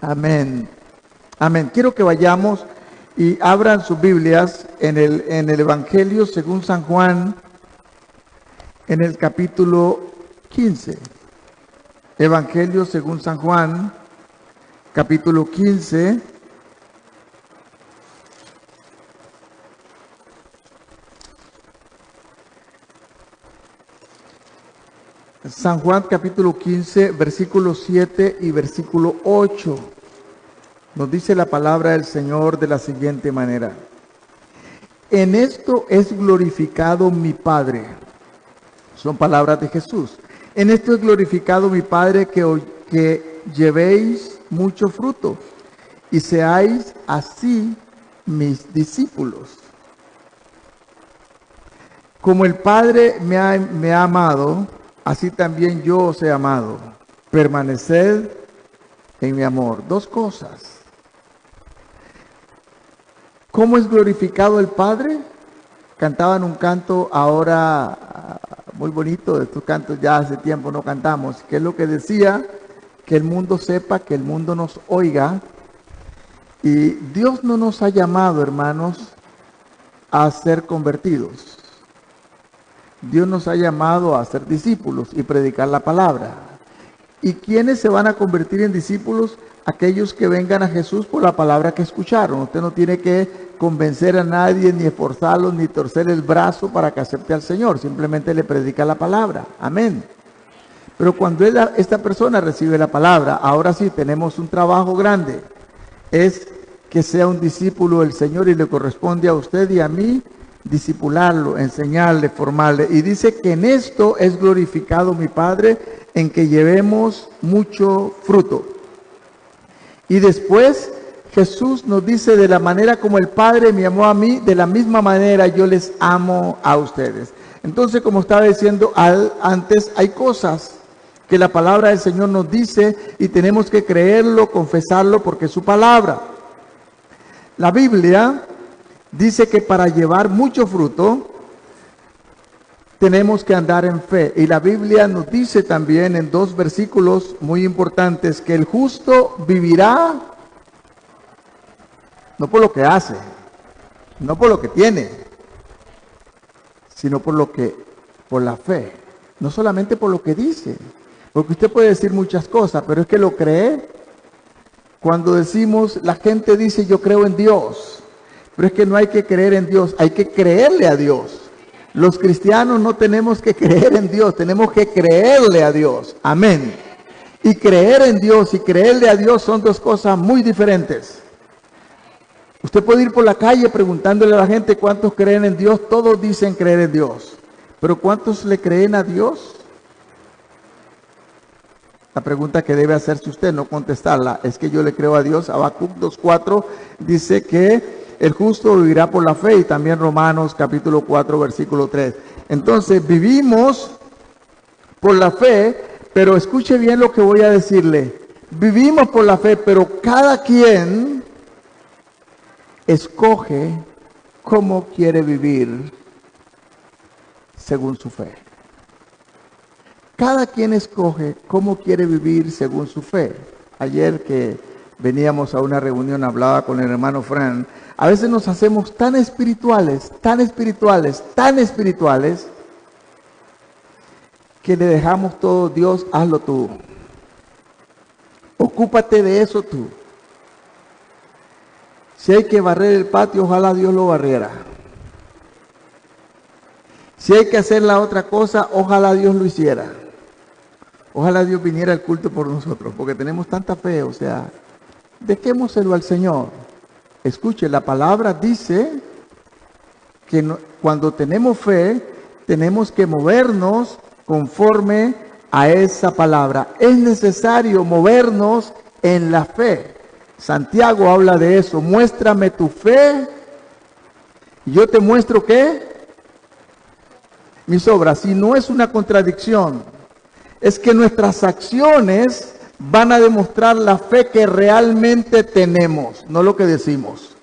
Amén. Amén. Quiero que vayamos y abran sus Biblias en el Evangelio según San Juan, en el capítulo 15. Evangelio según San Juan, capítulo 15. San Juan capítulo 15, versículo 7 y versículo 8. Nos dice la palabra del Señor de la siguiente manera. En esto es glorificado mi Padre. Son palabras de Jesús. En esto es glorificado mi Padre, que llevéis mucho fruto y seáis así mis discípulos. Como el Padre me ha amado, así también yo os he amado. Permaneced en mi amor. Dos cosas. ¿Cómo es glorificado el Padre? Cantaban un canto ahora muy bonito, de estos cantos ya hace tiempo no cantamos, que es lo que decía, que el mundo sepa, que el mundo nos oiga. Y Dios no nos ha llamado, hermanos, a ser convertidos. Dios nos ha llamado a ser discípulos y predicar la palabra. ¿Y quiénes se van a convertir en discípulos? Aquellos que vengan a Jesús por la palabra que escucharon. Usted no tiene que convencer a nadie, ni esforzarlos, ni torcer el brazo para que acepte al Señor. Simplemente le predica la palabra. Amén. Pero cuando esta persona recibe la palabra, ahora sí tenemos un trabajo grande. Es que sea un discípulo del Señor y le corresponde a usted y a mí discipularlo, enseñarle, formarle. Y dice que en esto es glorificado mi Padre, en que llevemos mucho fruto. Y después Jesús nos dice, de la manera como el Padre me amó a mí, de la misma manera yo les amo a ustedes. Entonces, como estaba diciendo antes, hay cosas que la palabra del Señor nos dice y tenemos que creerlo, confesarlo, porque es su palabra. La Biblia dice que para llevar mucho fruto tenemos que andar en fe. Y la Biblia nos dice también en dos versículos muy importantes que el justo vivirá no por lo que hace, no por lo que tiene, sino por la fe. No solamente por lo que dice, porque usted puede decir muchas cosas, pero es que lo cree. Cuando decimos, la gente dice yo creo en Dios, pero es que no hay que creer en Dios, hay que creerle a Dios. Los cristianos no tenemos que creer en Dios, tenemos que creerle a Dios. Amén. Y creer en Dios y creerle a Dios son dos cosas muy diferentes. Usted puede ir por la calle preguntándole a la gente cuántos creen en Dios. Todos dicen creer en Dios. Pero ¿cuántos le creen a Dios? La pregunta que debe hacerse usted, no contestarla, es que yo le creo a Dios. Habacuc 2:4 dice que el justo vivirá por la fe, y también Romanos capítulo 4 versículo 3. Entonces vivimos por la fe, pero escuche bien lo que voy a decirle. Vivimos por la fe, pero cada quien escoge cómo quiere vivir según su fe. Cada quien escoge cómo quiere vivir según su fe. Ayer que veníamos a una reunión, hablaba con el hermano Fran. A veces nos hacemos tan espirituales, que le dejamos todo. Dios, hazlo tú. Ocúpate de eso tú. Si hay que barrer el patio, ojalá Dios lo barriera. Si hay que hacer la otra cosa, ojalá Dios lo hiciera. Ojalá Dios viniera al culto por nosotros, porque tenemos tanta fe, o sea, dejémoselo al Señor. Escuche, la palabra dice que cuando tenemos fe, tenemos que movernos conforme a esa palabra. Es necesario movernos en la fe. Santiago habla de eso. Muéstrame tu fe y yo te muestro ¿qué? Mis obras. Si no es una contradicción, es que nuestras acciones van a demostrar la fe que realmente tenemos, no lo que decimos.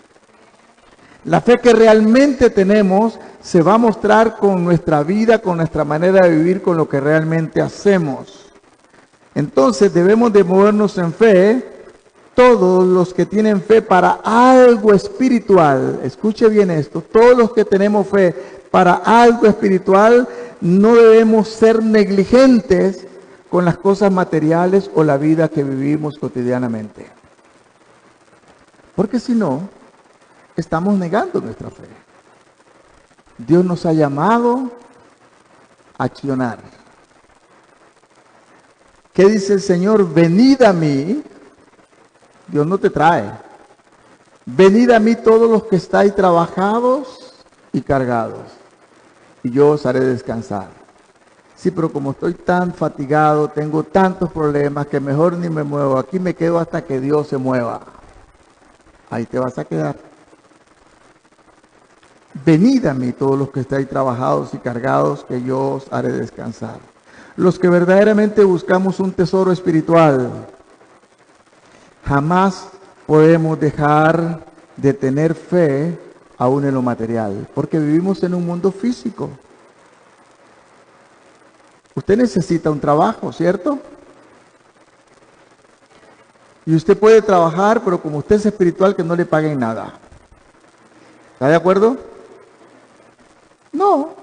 La fe que realmente tenemos se va a mostrar con nuestra vida, con nuestra manera de vivir, con lo que realmente hacemos. Entonces debemos de movernos en fe todos los que tienen fe para algo espiritual, escuche bien esto, todos los que tenemos fe para algo espiritual, no debemos ser negligentes con las cosas materiales o la vida que vivimos cotidianamente. Porque si no, estamos negando nuestra fe. Dios nos ha llamado a accionar. ¿Qué dice el Señor? Venid a mí. Dios no te trae. Venid a mí todos los que estáis trabajados y cargados, y yo os haré descansar. Sí, pero como estoy tan fatigado, tengo tantos problemas que mejor ni me muevo. Aquí me quedo hasta que Dios se mueva. Ahí te vas a quedar. Venid a mí todos los que estáis trabajados y cargados, que yo os haré descansar. Los que verdaderamente buscamos un tesoro espiritual, jamás podemos dejar de tener fe aún en lo material, porque vivimos en un mundo físico. Usted necesita un trabajo, ¿cierto? Y usted puede trabajar, pero como usted es espiritual, que no le paguen nada. ¿Está de acuerdo? No,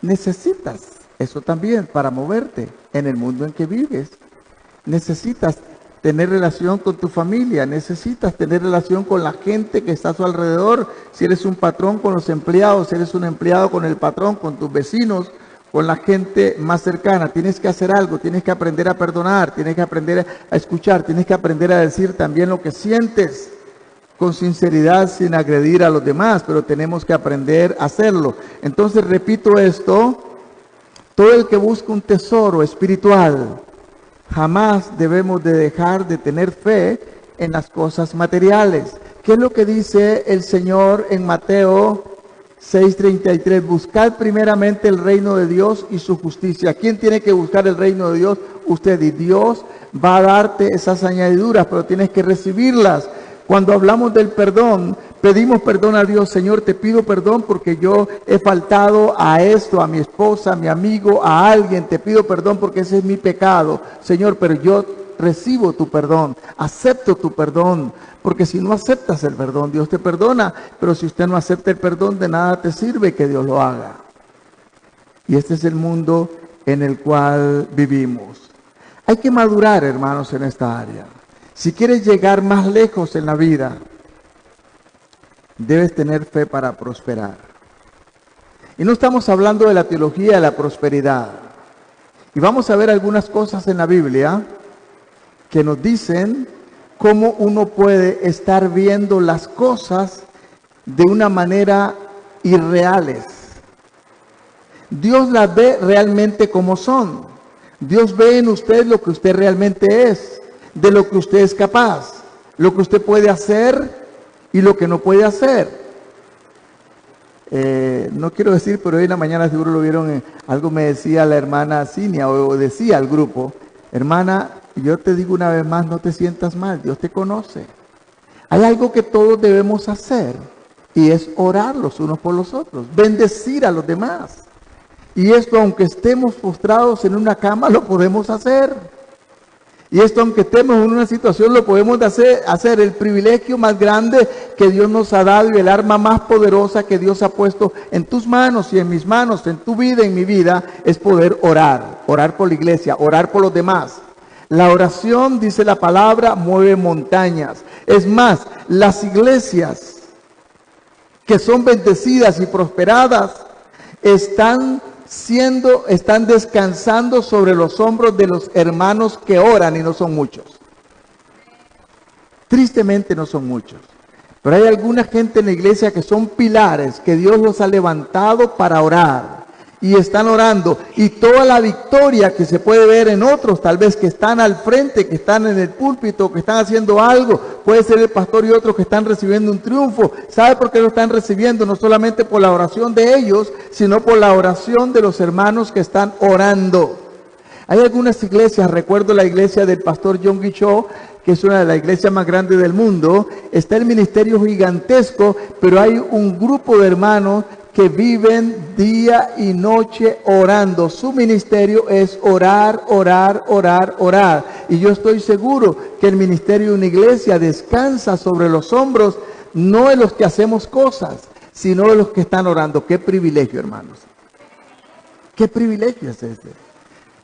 necesitas eso también para moverte en el mundo en que vives. Necesitas tener relación con tu familia, necesitas tener relación con la gente que está a su alrededor. Si eres un patrón, con los empleados; si eres un empleado, con el patrón, con tus vecinos, con la gente más cercana. Tienes que hacer algo, tienes que aprender a perdonar, tienes que aprender a escuchar, tienes que aprender a decir también lo que sientes con sinceridad, sin agredir a los demás, pero tenemos que aprender a hacerlo. Entonces, repito esto: todo el que busca un tesoro espiritual, jamás debemos de dejar de tener fe en las cosas materiales. ¿Qué es lo que dice el Señor en Mateo 6:33? Buscad primeramente el reino de Dios y su justicia. ¿Quién tiene que buscar el reino de Dios? Usted. Y Dios va a darte esas añadiduras, pero tienes que recibirlas. Cuando hablamos del perdón, pedimos perdón a Dios. Señor, te pido perdón porque yo he faltado a esto, a mi esposa, a mi amigo, a alguien. Te pido perdón porque ese es mi pecado. Señor, pero yo recibo tu perdón, acepto tu perdón. Porque si no aceptas el perdón, Dios te perdona. Pero si usted no acepta el perdón, de nada te sirve que Dios lo haga. Y este es el mundo en el cual vivimos. Hay que madurar, hermanos, en esta área. Si quieres llegar más lejos en la vida, debes tener fe para prosperar. Y no estamos hablando de la teología de la prosperidad. Y vamos a ver algunas cosas en la Biblia que nos dicen cómo uno puede estar viendo las cosas de una manera irreales. Dios las ve realmente como son. Dios ve en usted lo que usted realmente es, de lo que usted es capaz, lo que usted puede hacer y lo que no puede hacer. No quiero decir, pero hoy en la mañana seguro lo vieron, algo me decía la hermana Cinia, o decía al grupo: hermana, yo te digo una vez más, no te sientas mal, Dios te conoce. Hay algo que todos debemos hacer, y es orar los unos por los otros, bendecir a los demás. Y esto, aunque estemos postrados en una cama, lo podemos hacer. Y esto, aunque estemos en una situación, lo podemos hacer. El privilegio más grande que Dios nos ha dado y el arma más poderosa que Dios ha puesto en tus manos y en mis manos, en tu vida, en mi vida, es poder orar. Orar por la iglesia, orar por los demás. La oración, dice la palabra, mueve montañas. Es más, las iglesias que son bendecidas y prosperadas están descansando sobre los hombros de los hermanos que oran, y no son muchos. Tristemente no son muchos. Pero hay alguna gente en la iglesia que son pilares, que Dios los ha levantado para orar. Y están orando. Y toda la victoria que se puede ver en otros, tal vez que están al frente, que están en el púlpito, que están haciendo algo. Puede ser el pastor y otros que están recibiendo un triunfo. ¿Sabe por qué lo están recibiendo? No solamente por la oración de ellos, sino por la oración de los hermanos que están orando. Hay algunas iglesias, recuerdo la iglesia del pastor John Guichot, que es una de las iglesias más grandes del mundo. Está el ministerio gigantesco, pero hay un grupo de hermanos que viven día y noche orando. Su ministerio es orar, orar, orar, orar. Y yo estoy seguro que el ministerio de una iglesia descansa sobre los hombros, no de los que hacemos cosas, sino de los que están orando. Qué privilegio, hermanos. Qué privilegio es ese.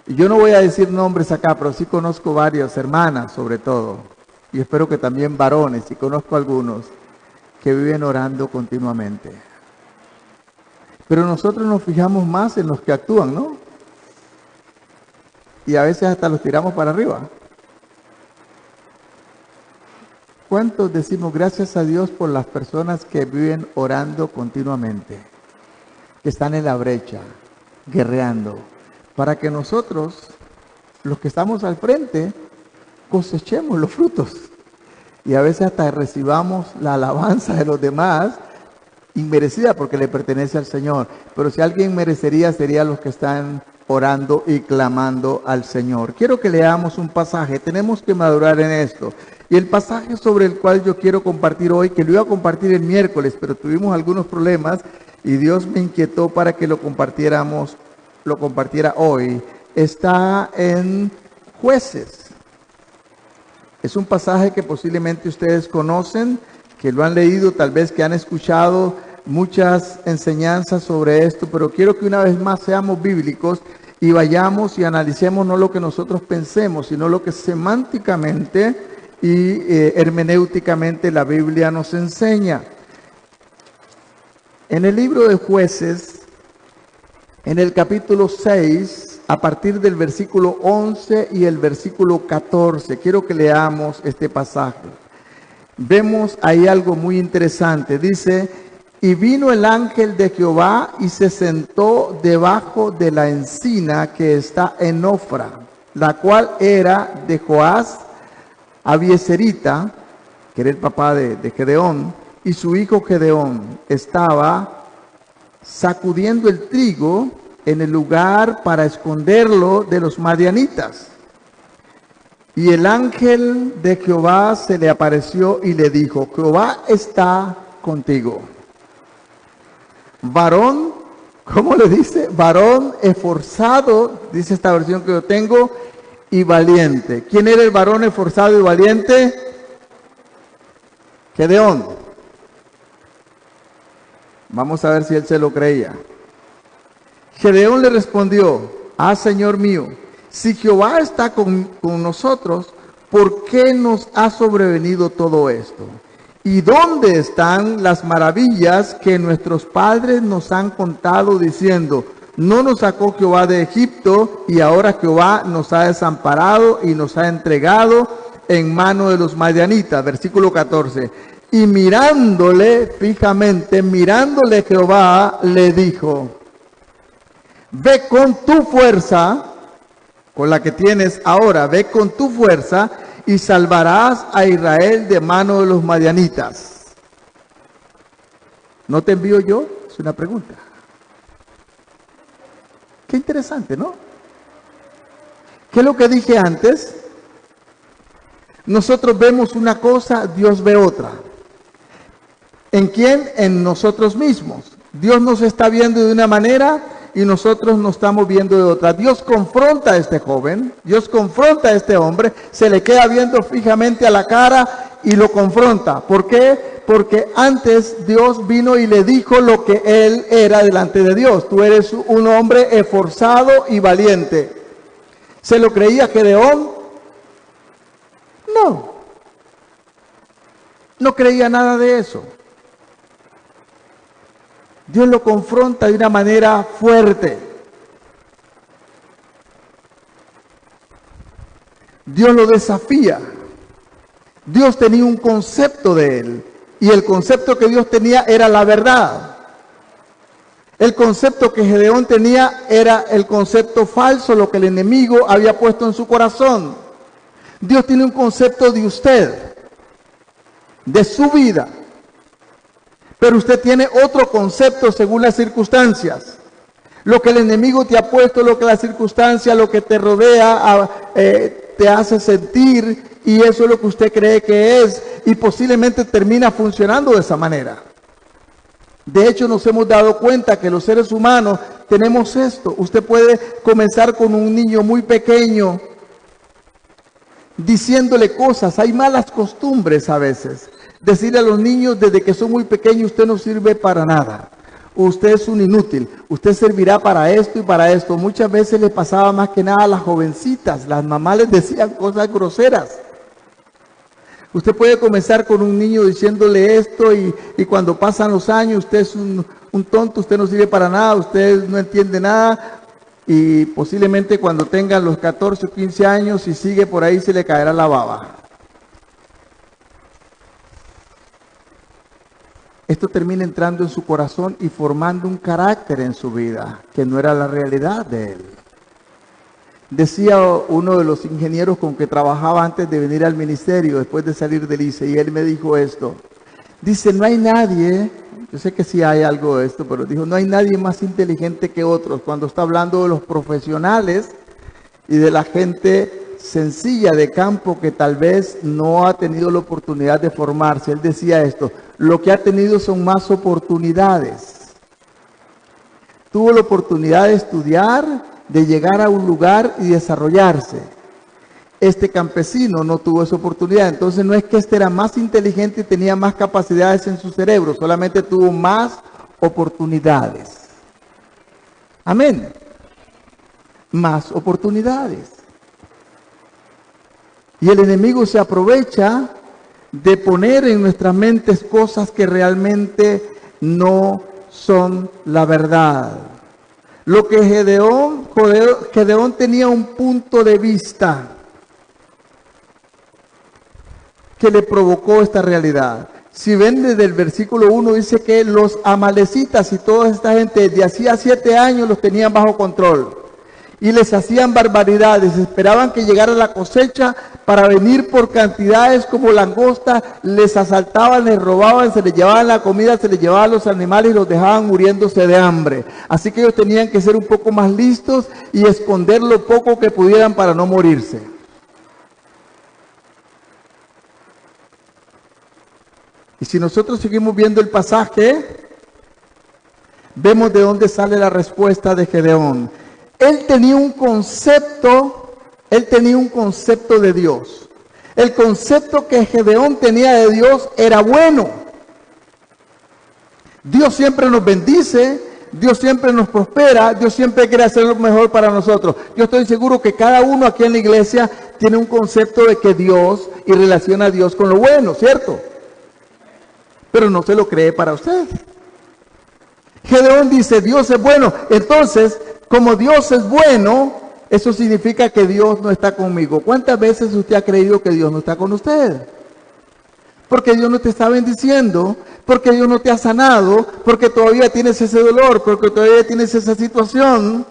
Y yo no voy a decir nombres acá, pero sí conozco varias hermanas, sobre todo. Y espero que también varones, y conozco algunos que viven orando continuamente. Pero nosotros nos fijamos más en los que actúan, ¿no? Y a veces hasta los tiramos para arriba. ¿Cuántos decimos gracias a Dios por las personas que viven orando continuamente? Que están en la brecha, guerreando, para que nosotros, los que estamos al frente, cosechemos los frutos. Y a veces hasta recibamos la alabanza de los demás, inmerecida porque le pertenece al Señor. Pero si alguien merecería, serían los que están orando y clamando al Señor. Quiero que leamos un pasaje, tenemos que madurar en esto. Y el pasaje sobre el cual yo quiero compartir hoy, que lo iba a compartir el miércoles, pero tuvimos algunos problemas y Dios me inquietó para que lo compartiera hoy, está en Jueces. Es un pasaje que posiblemente ustedes conocen, que lo han leído, tal vez que han escuchado muchas enseñanzas sobre esto, pero quiero que una vez más seamos bíblicos y vayamos y analicemos no lo que nosotros pensemos, sino lo que semánticamente y hermenéuticamente la Biblia nos enseña. En el libro de Jueces, en el capítulo 6, a partir del versículo 11 y el versículo 14, quiero que leamos este pasaje. Vemos ahí algo muy interesante. Dice: y vino el ángel de Jehová y se sentó debajo de la encina que está en Ofra, la cual era de Joás Abieserita, que era el papá de Gedeón, y su hijo Gedeón estaba sacudiendo el trigo en el lugar para esconderlo de los madianitas. Y el ángel de Jehová se le apareció y le dijo: Jehová está contigo, varón, ¿cómo le dice? Varón esforzado, dice esta versión que yo tengo, y valiente. ¿Quién era el varón esforzado y valiente? Gedeón. Vamos a ver si él se lo creía. Gedeón le respondió: Señor mío, si Jehová está con nosotros, ¿por qué nos ha sobrevenido todo esto? ¿Y dónde están las maravillas que nuestros padres nos han contado diciendo: no nos sacó Jehová de Egipto, y ahora Jehová nos ha desamparado y nos ha entregado en mano de los madianitas? Versículo 14. Y mirándole fijamente, mirándole Jehová, le dijo: ve con tu fuerza, con la que tienes ahora, ve con tu fuerza y salvarás a Israel de mano de los madianitas. ¿No te envío yo? Es una pregunta. Qué interesante, ¿no? ¿Qué es lo que dije antes? Nosotros vemos una cosa, Dios ve otra. ¿En quién? En nosotros mismos. Dios nos está viendo de una manera y nosotros nos estamos viendo de otra. Dios confronta a este joven, Dios confronta a este hombre, se le queda viendo fijamente a la cara y lo confronta. ¿Por qué? Porque antes Dios vino y le dijo lo que él era delante de Dios. Tú eres un hombre esforzado y valiente. ¿Se lo creía Gedeón? No. No creía nada de eso. Dios lo confronta de una manera fuerte. Dios lo desafía. Dios tenía un concepto de él. Y el concepto que Dios tenía era la verdad. El concepto que Gedeón tenía era el concepto falso, lo que el enemigo había puesto en su corazón. Dios tiene un concepto de usted, de su vida. Pero usted tiene otro concepto según las circunstancias. Lo que el enemigo te ha puesto, lo que la circunstancia, lo que te rodea, te hace sentir, y eso es lo que usted cree que es, y posiblemente termina funcionando de esa manera. De hecho, nos hemos dado cuenta que los seres humanos tenemos esto. Usted puede comenzar con un niño muy pequeño, diciéndole cosas. Hay malas costumbres a veces. Decirle a los niños desde que son muy pequeños, usted no sirve para nada. Usted es un inútil. Usted servirá para esto y para esto. Muchas veces le pasaba más que nada a las jovencitas. Las mamás les decían cosas groseras. Usted puede comenzar con un niño diciéndole esto y cuando pasan los años, usted es un tonto, usted no sirve para nada, usted no entiende nada. Y posiblemente cuando tenga los 14 o 15 años y sigue por ahí, se le caerá la baba. Esto termina entrando en su corazón y formando un carácter en su vida, que no era la realidad de él. Decía uno de los ingenieros con que trabajaba antes de venir al ministerio, después de salir del ICE, y él me dijo esto. Dice, no hay nadie, yo sé que sí hay algo de esto, pero dijo, no hay nadie más inteligente que otros. Cuando está hablando de los profesionales y de la gente sencilla de campo que tal vez no ha tenido la oportunidad de formarse, él decía esto, lo que ha tenido son más oportunidades. Tuvo la oportunidad de estudiar, de llegar a un lugar y desarrollarse. Este campesino no tuvo esa oportunidad. Entonces no es que este era más inteligente y tenía más capacidades en su cerebro, solamente tuvo más oportunidades. Amén. Más oportunidades. Y el enemigo se aprovecha de poner en nuestras mentes cosas que realmente no son la verdad. Lo que Gedeón tenía un punto de vista que le provocó esta realidad. Si ven desde el versículo 1 dice que los amalecitas y toda esta gente de hacía 7 años los tenían bajo control. Y les hacían barbaridades, esperaban que llegara la cosecha para venir por cantidades como langosta, les asaltaban, les robaban, se les llevaban la comida, se les llevaban los animales y los dejaban muriéndose de hambre. Así que ellos tenían que ser un poco más listos y esconder lo poco que pudieran para no morirse. Y si nosotros seguimos viendo el pasaje, vemos de dónde sale la respuesta de Gedeón. Él tenía un concepto de Dios. El concepto que Gedeón tenía de Dios era bueno. Dios siempre nos bendice, Dios siempre nos prospera, Dios siempre quiere hacer lo mejor para nosotros. Yo estoy seguro que cada uno aquí en la iglesia tiene un concepto de que Dios y relaciona a Dios con lo bueno, ¿cierto? Pero no se lo cree para usted. Gedeón dice, Dios es bueno. Entonces, como Dios es bueno, eso significa que Dios no está conmigo. ¿Cuántas veces usted ha creído que Dios no está con usted? Porque Dios no te está bendiciendo, porque Dios no te ha sanado, porque todavía tienes ese dolor, porque todavía tienes esa situación,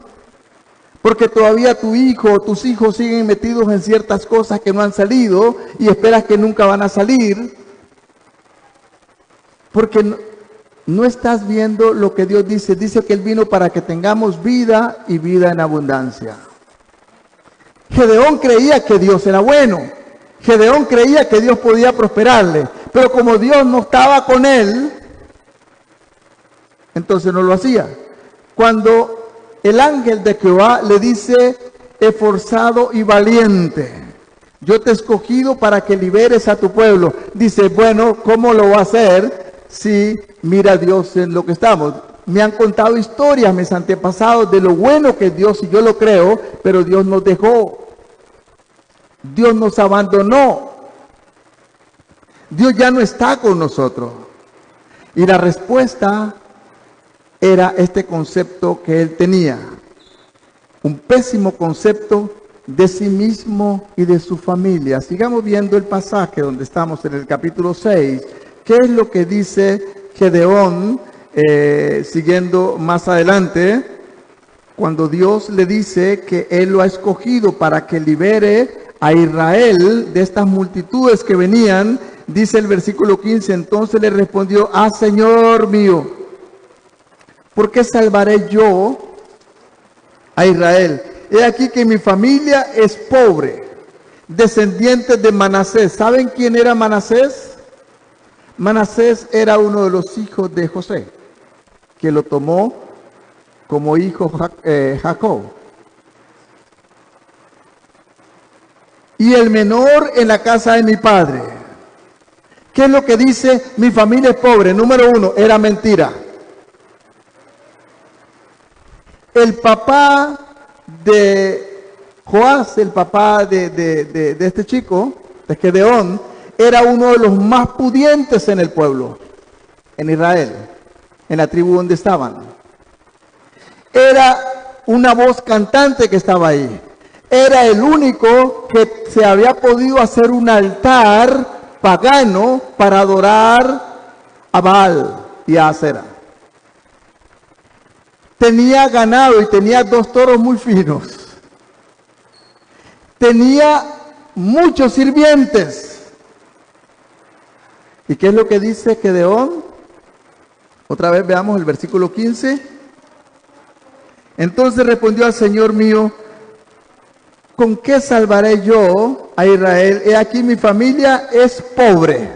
porque todavía tu hijo o tus hijos siguen metidos en ciertas cosas que no han salido y esperas que nunca van a salir, porque no estás viendo lo que Dios dice. Dice que Él vino para que tengamos vida y vida en abundancia. Gedeón creía que Dios era bueno. Gedeón creía que Dios podía prosperarle. Pero como Dios no estaba con él, entonces no lo hacía. Cuando el ángel de Jehová le dice, esforzado y valiente, yo te he escogido para que liberes a tu pueblo. Dice, bueno, ¿cómo lo va a hacer? Sí, mira a Dios en lo que estamos. Me han contado historias mis antepasados de lo bueno que es Dios y yo lo creo, pero Dios nos dejó. Dios nos abandonó. Dios ya no está con nosotros. Y la respuesta era este concepto que él tenía. Un pésimo concepto de sí mismo y de su familia. Sigamos viendo el pasaje donde estamos en el capítulo 6. ¿Qué es lo que dice Gedeón, siguiendo más adelante, cuando Dios le dice que Él lo ha escogido para que libere a Israel de estas multitudes que venían? Dice el versículo 15, entonces le respondió, Señor mío, ¿por qué salvaré yo a Israel? He aquí que mi familia es pobre, descendientes de Manasés. ¿Saben quién era Manasés? Manasés era uno de los hijos de José. que lo tomó como hijo Jacob. Y el menor en la casa de mi padre. ¿Qué es lo que dice? Mi familia es pobre. Número uno, era mentira. El papá de Joás, el papá de este chico, de Gedeón, era uno de los más pudientes en el pueblo, en Israel, en la tribu donde estaban. Era una voz cantante que estaba ahí. Era el único que se había podido hacer un altar pagano para adorar a Baal y a Asera. Tenía ganado y tenía 2 toros muy finos. Tenía muchos sirvientes. ¿Y qué es lo que dice Gedeón? Otra vez veamos el versículo 15. Entonces respondió al Señor mío: ¿con qué salvaré yo a Israel? He aquí mi familia es pobre.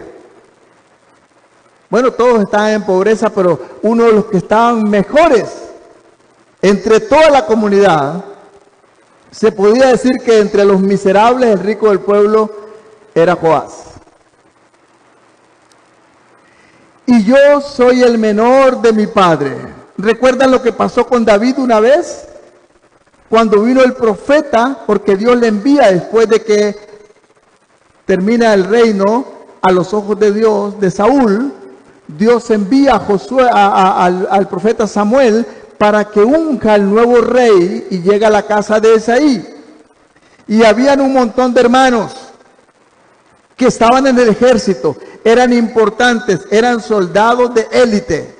Bueno, todos estaban en pobreza, pero uno de los que estaban mejores entre toda la comunidad, se podía decir que entre los miserables, el rico del pueblo era Joás. Y yo soy el menor de mi padre. ¿Recuerdan lo que pasó con David una vez? Cuando vino el profeta, porque Dios le envía después de que termina el reino a los ojos de Dios, de Saúl, Dios envía a Josué, al profeta Samuel, para que unja al nuevo rey y llegue a la casa de Esaí. Y habían un montón de hermanos que estaban en el ejército, eran importantes, eran soldados de élite.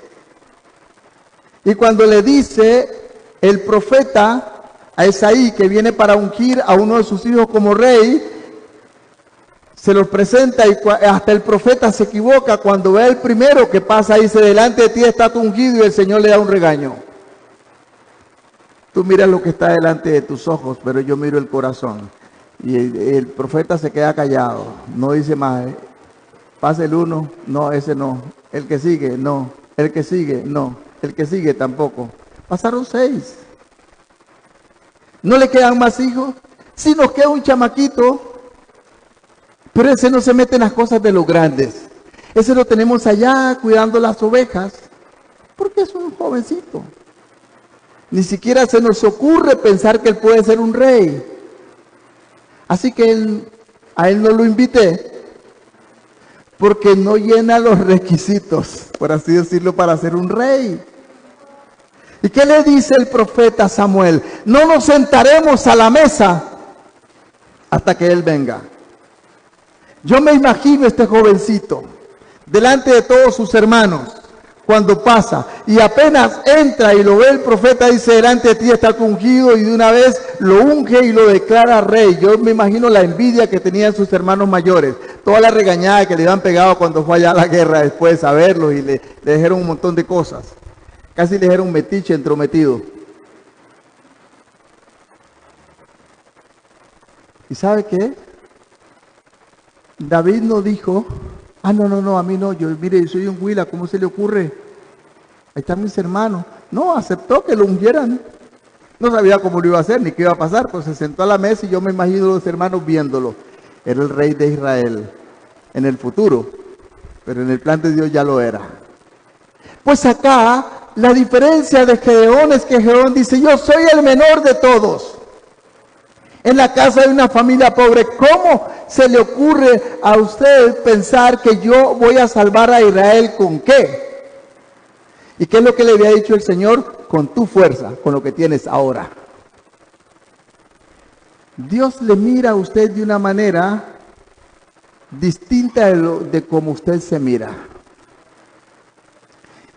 Y cuando le dice el profeta a Esaí que viene para ungir a uno de sus hijos como rey, se los presenta y hasta el profeta se equivoca cuando ve al primero que pasa y dice: delante de ti está tu ungido, y el Señor le da un regaño. Tú miras lo que está delante de tus ojos, pero yo miro el corazón. Y el profeta se queda callado, no dice más. Pasa el uno, no, ese no. El que sigue, no. El que sigue, no. El que sigue tampoco. Pasaron 6. ¿No le quedan más hijos? Sí, nos queda un chamaquito, pero ese no se mete en las cosas de los grandes. Ese lo tenemos allá cuidando las ovejas, porque es un jovencito. Ni siquiera se nos ocurre pensar que él puede ser un rey. Así que a él no lo invité, porque no llena los requisitos, por así decirlo, para ser un rey. ¿Y qué le dice el profeta Samuel? No nos sentaremos a la mesa hasta que él venga. Yo me imagino este jovencito delante de todos sus hermanos cuando pasa, y apenas entra y lo ve el profeta, dice: delante de ti está tu ungido, y de una vez lo unge y lo declara rey. Yo me imagino la envidia que tenían sus hermanos mayores, toda la regañada que le habían pegado cuando fue allá a la guerra después de saberlo, y le dijeron un montón de cosas. Casi le dijeron metiche, entrometido. ¿Y sabe qué? David no dijo: no, a mí no, yo soy un huila, ¿cómo se le ocurre? Ahí están mis hermanos. No, aceptó que lo ungieran. No sabía cómo lo iba a hacer, ni qué iba a pasar, pues se sentó a la mesa y yo me imagino los hermanos viéndolo. Era el rey de Israel en el futuro, pero en el plan de Dios ya lo era. Pues acá, la diferencia de Gedeón es que Gedeón dice: yo soy el menor de todos, en la casa de una familia pobre. ¿Cómo se le ocurre a usted pensar que yo voy a salvar a Israel? ¿Con qué? ¿Y qué es lo que le había dicho el Señor? Con tu fuerza, con lo que tienes ahora. Dios le mira a usted de una manera distinta de cómo usted se mira.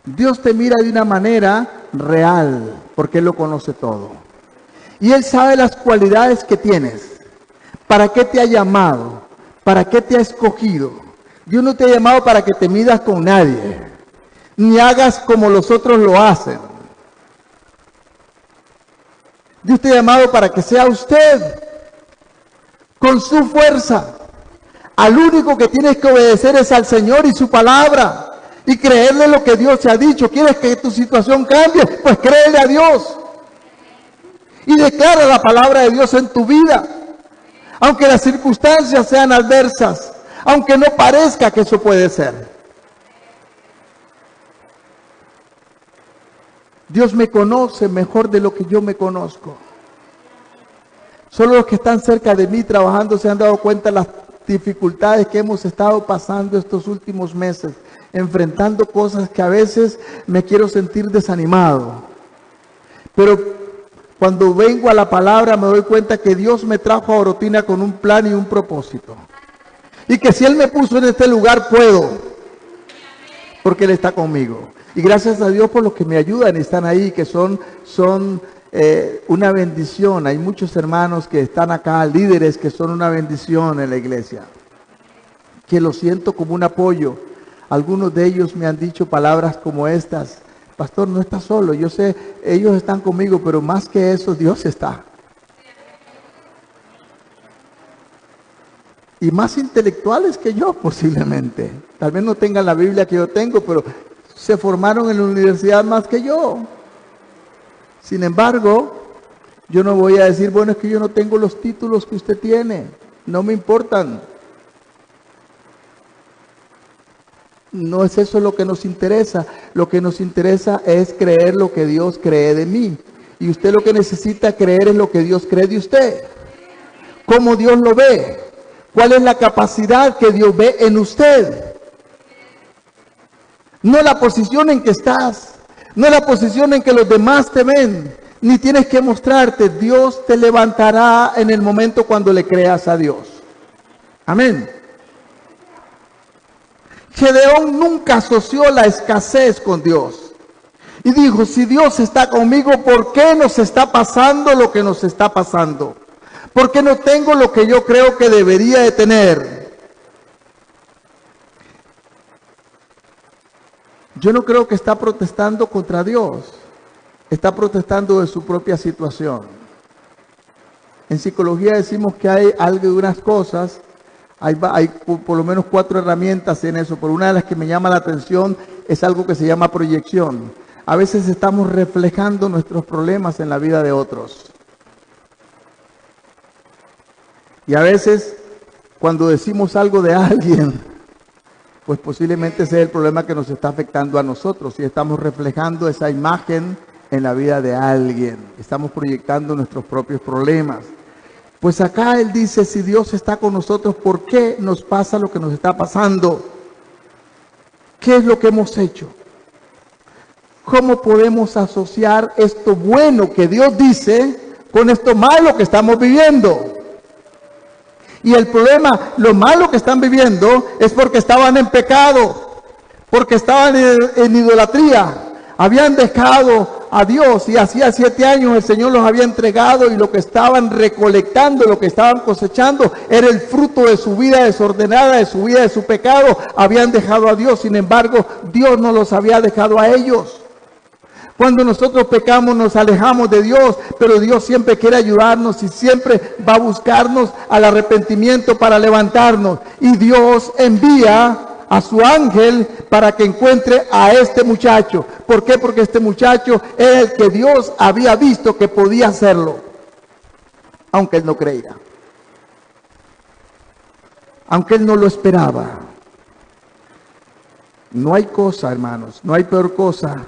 Dios te mira de una manera real, porque Él lo conoce todo. Y Él sabe las cualidades que tienes. ¿Para qué te ha llamado? ¿Para qué te ha escogido? Dios no te ha llamado para que te midas con nadie, ni hagas como los otros lo hacen. Dios te ha llamado para que sea usted, con su fuerza. Al único que tienes que obedecer es al Señor y su palabra. y creerle lo que Dios te ha dicho. ¿Quieres que tu situación cambie? Pues créele a Dios y declara la palabra de Dios en tu vida, aunque las circunstancias sean adversas, aunque no parezca que eso puede ser. Dios me conoce mejor de lo que yo me conozco. Solo los que están cerca de mí trabajando se han dado cuenta de las dificultades que hemos estado pasando estos últimos meses, enfrentando cosas que a veces me quiero sentir desanimado. Pero cuando vengo a la palabra me doy cuenta que Dios me trajo a Orotina con un plan y un propósito. Y que si Él me puso en este lugar puedo, porque Él está conmigo. Y gracias a Dios por los que me ayudan y están ahí, que son una bendición. Hay muchos hermanos que están acá, líderes que son una bendición en la iglesia, que lo siento como un apoyo. Algunos de ellos me han dicho palabras como estas: pastor, no está solo, yo sé, ellos están conmigo, pero más que eso, Dios está. Y más intelectuales que yo posiblemente. Tal vez no tengan la Biblia que yo tengo, pero se formaron en la universidad más que yo. Sin embargo, yo no voy a decir, bueno, es que yo no tengo los títulos que usted tiene. No me importan. No es eso lo que nos interesa. Lo que nos interesa es creer lo que Dios cree de mí. Y usted lo que necesita creer es lo que Dios cree de usted. ¿Cómo Dios lo ve? ¿Cuál es la capacidad que Dios ve en usted? No la posición en que estás, no la posición en que los demás te ven, ni tienes que mostrarte. Dios te levantará en el momento cuando le creas a Dios. Amén. Gedeón nunca asoció la escasez con Dios. Y dijo, si Dios está conmigo, ¿por qué nos está pasando lo que nos está pasando? ¿Por qué no tengo lo que yo creo que debería de tener? Yo no creo que está protestando contra Dios. Está protestando de su propia situación. En psicología decimos que hay algo de unas cosas, hay por lo menos 4 herramientas en eso, pero una de las que me llama la atención es algo que se llama proyección. A veces estamos reflejando nuestros problemas en la vida de otros. Y a veces cuando decimos algo de alguien, pues posiblemente ese es el problema que nos está afectando a nosotros. Y estamos reflejando esa imagen en la vida de alguien. Estamos proyectando nuestros propios problemas. Pues acá él dice, si Dios está con nosotros, ¿por qué nos pasa lo que nos está pasando? ¿Qué es lo que hemos hecho? ¿Cómo podemos asociar esto bueno que Dios dice con esto malo que estamos viviendo? Y el problema, lo malo que están viviendo es porque estaban en pecado, porque estaban en idolatría, habían dejado a Dios y hacía 7 años el Señor los había entregado y lo que estaban recolectando, lo que estaban cosechando era el fruto de su vida desordenada, de su vida, de su pecado. Habían dejado a Dios, sin embargo, Dios no los había dejado a ellos. Cuando nosotros pecamos nos alejamos de Dios, pero Dios siempre quiere ayudarnos y siempre va a buscarnos al arrepentimiento para levantarnos. Y Dios envía a su ángel para que encuentre a este muchacho. ¿Por qué? Porque este muchacho era el que Dios había visto que podía hacerlo, aunque él no creía, aunque él no lo esperaba. No hay cosa, hermanos, no hay peor cosa.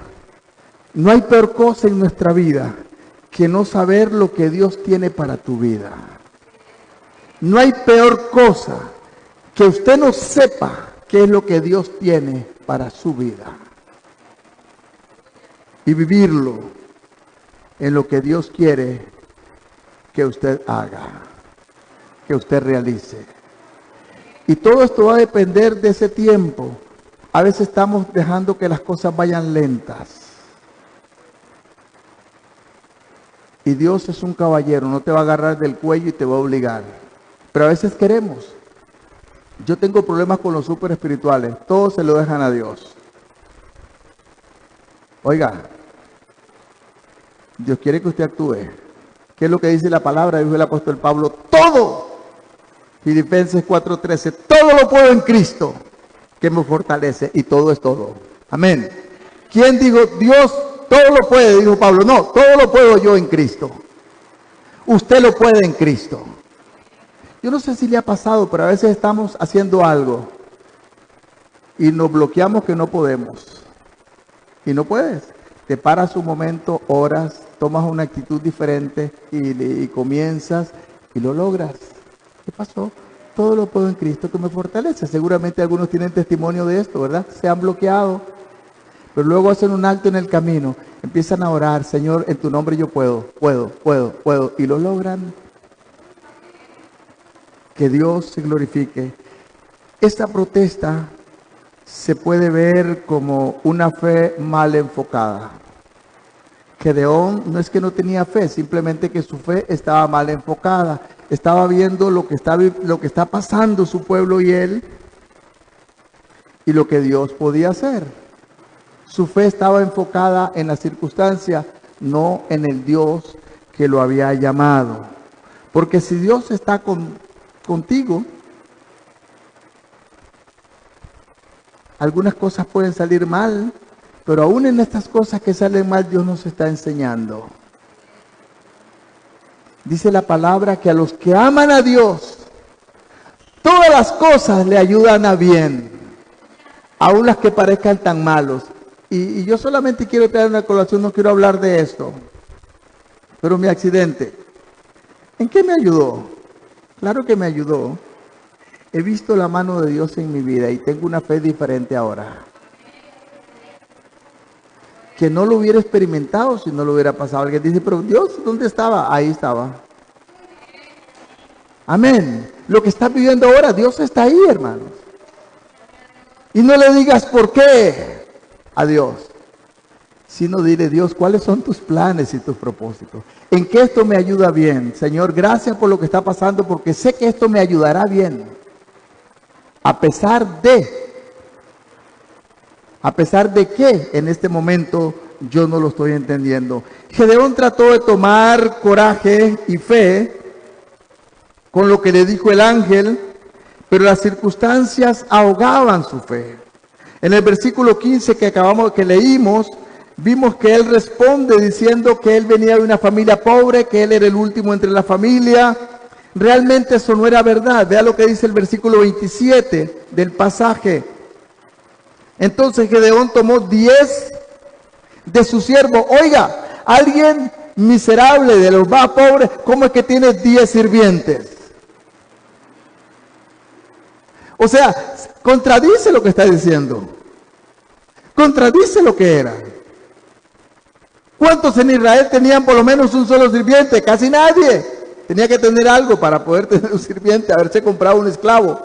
No hay peor cosa en nuestra vida que no saber lo que Dios tiene para tu vida. No hay peor cosa que usted no sepa qué es lo que Dios tiene para su vida. Y vivirlo en lo que Dios quiere que usted haga, que usted realice. Y todo esto va a depender de ese tiempo. A veces estamos dejando que las cosas vayan lentas. Y Dios es un caballero, no te va a agarrar del cuello y te va a obligar. Pero a veces queremos. Yo tengo problemas con los súper espirituales. Todos se lo dejan a Dios. Oiga, Dios quiere que usted actúe. ¿Qué es lo que dice la palabra? Dijo el apóstol Pablo, todo. Filipenses 4:13, todo lo puedo en Cristo, que me fortalece, y todo es todo. Amén. ¿Quién dijo, Dios todo lo puede? Dijo Pablo, no, todo lo puedo yo en Cristo. Usted lo puede en Cristo. Yo no sé si le ha pasado, pero a veces estamos haciendo algo y nos bloqueamos que no podemos. Y no puedes. Te paras un momento, oras, tomas una actitud diferente y comienzas y lo logras. ¿Qué pasó? Todo lo puedo en Cristo que me fortalece. Seguramente algunos tienen testimonio de esto, ¿verdad? Se han bloqueado, pero luego hacen un alto en el camino. Empiezan a orar, Señor, en tu nombre yo puedo, y lo logran. Que Dios se glorifique. Esta protesta se puede ver como una fe mal enfocada. Gedeón no es que no tenía fe, simplemente que su fe estaba mal enfocada. Estaba viendo lo que está pasando su pueblo y él, y lo que Dios podía hacer. Su fe estaba enfocada en la circunstancia, no en el Dios que lo había llamado. Porque si Dios está contigo, algunas cosas pueden salir mal, pero aún en estas cosas que salen mal, Dios nos está enseñando. Dice la palabra que a los que aman a Dios, todas las cosas le ayudan a bien, aún las que parezcan tan malos. Y yo solamente quiero traer una colación, no quiero hablar de esto, pero mi accidente, ¿en qué me ayudó? Claro que me ayudó. He visto la mano de Dios en mi vida y tengo una fe diferente ahora. Que no lo hubiera experimentado si no lo hubiera pasado. Alguien dice, pero Dios, ¿dónde estaba? Ahí estaba. Amén. Lo que estás viviendo ahora, Dios está ahí, hermanos. Y no le digas por qué a Dios, sino dile, Dios, ¿cuáles son tus planes y tus propósitos? ¿En qué esto me ayuda bien? Señor, gracias por lo que está pasando, porque sé que esto me ayudará bien. A pesar de que en este momento yo no lo estoy entendiendo. Gedeón trató de tomar coraje y fe con lo que le dijo el ángel, pero las circunstancias ahogaban su fe. En el versículo 15 que leímos, vimos que él responde diciendo que él venía de una familia pobre, que él era el último entre la familia. Realmente eso no era verdad. Vea lo que dice el versículo 27 del pasaje. Entonces Gedeón tomó 10 de sus siervos. Oiga, alguien miserable de los más pobres, ¿cómo es que tiene 10 sirvientes? O sea, contradice lo que está diciendo. Contradice lo que era. ¿Cuántos en Israel tenían por lo menos un solo sirviente? Casi nadie. Tenía que tener algo para poder tener un sirviente, haberse comprado un esclavo.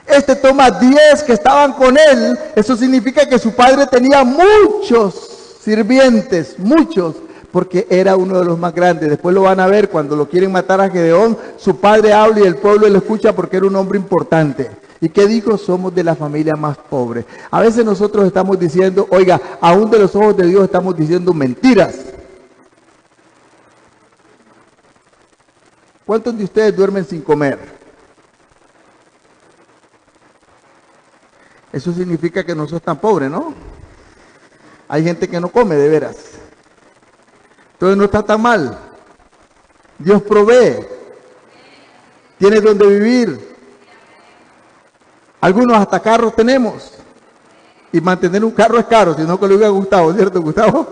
Este toma 10 que estaban con él. Eso significa que su padre tenía muchos sirvientes, muchos, porque era uno de los más grandes. Después lo van a ver cuando lo quieren matar a Gedeón. Su padre habla y el pueblo lo escucha porque era un hombre importante. ¿Y qué dijo? Somos de la familia más pobre. A veces nosotros estamos diciendo, oiga, aún de los ojos de Dios estamos diciendo mentiras. ¿Cuántos de ustedes duermen sin comer? Eso significa que no sos tan pobre, ¿no? Hay gente que no come de veras. Entonces no está tan mal. Dios provee. Tienes donde vivir. Algunos hasta carros tenemos. Y mantener un carro es caro, sino que le hubiera gustado, ¿cierto, Gustavo?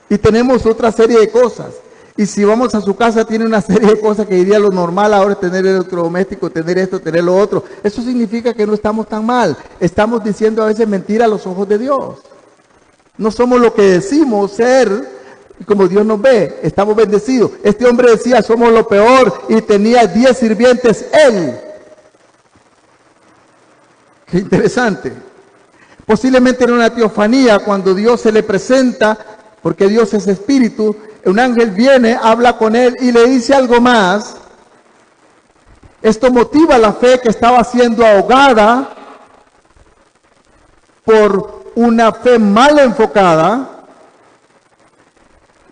Y tenemos otra serie de cosas. Y si vamos a su casa, tiene una serie de cosas que diría lo normal ahora es tener electrodoméstico, tener esto, tener lo otro. Eso significa que no estamos tan mal. Estamos diciendo a veces mentira a los ojos de Dios. No somos lo que decimos ser. Y como Dios nos ve, estamos bendecidos. Este hombre decía, somos lo peor, y tenía 10 sirvientes él. Qué interesante. Posiblemente en una teofanía, cuando Dios se le presenta, porque Dios es espíritu, un ángel viene, habla con él y le dice algo más. Esto motiva la fe que estaba siendo ahogada por una fe mal enfocada.